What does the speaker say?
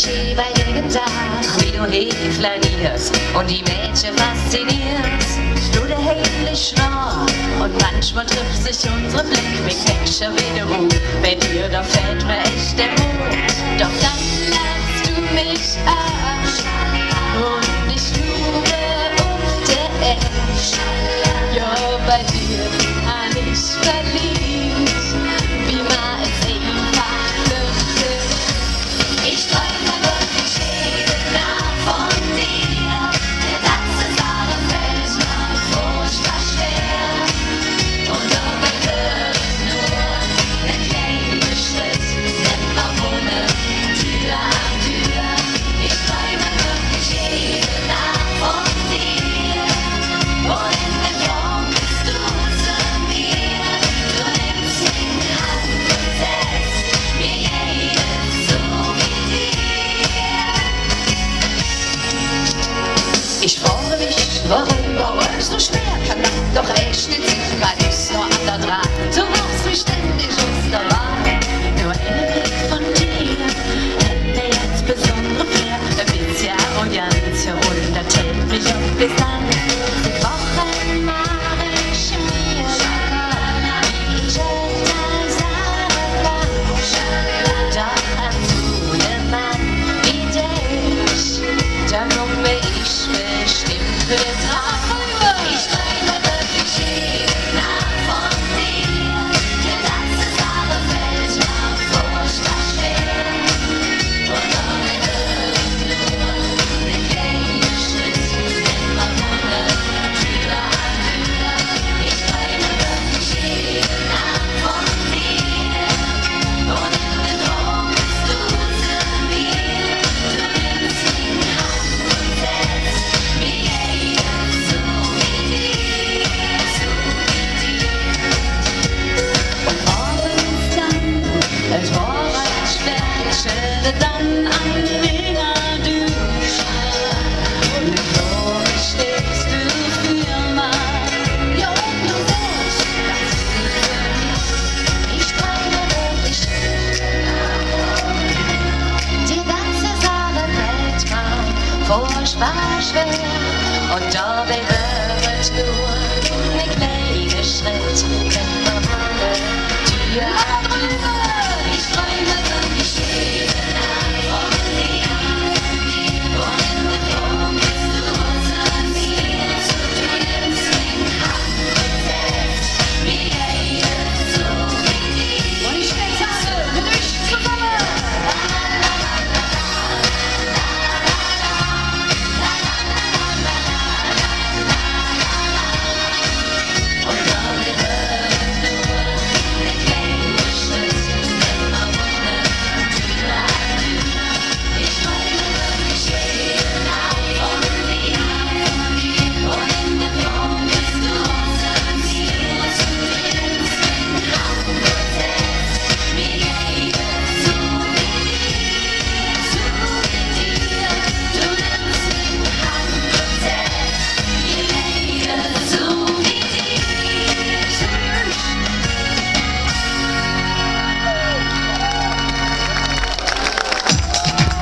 stehe bei jedem Tag, wie du hinflanierst und die Mädchen faszinierst. Du der helllich Schnarr und manchmal trifft sich unsere Blick mit Picture wie der Ruh. Bei dir, da fällt mir echt der Mut. Doch dann lernst du mich an und ich tue um der Esch. Ja, bei dir an ich verliebt, wie man es einfach dürfte. Ich träume wirklich jede Nacht von dir. Der Tanz ist alle fällt mir furchtbar schwer. Und dabei wird nur ein kleiner Schritt, immer ohne Tür an Tür. Ich träume wirklich jede Nacht von dir. Und in dem Traum bist du zu mir. Du nimmst mich an und setzt mir jeden so wie dir. Ich frage mich, warum es so schwer kann, doch echt nicht, weil ich's nur an der Draht. Du rufst mich ständig aus der Wahl.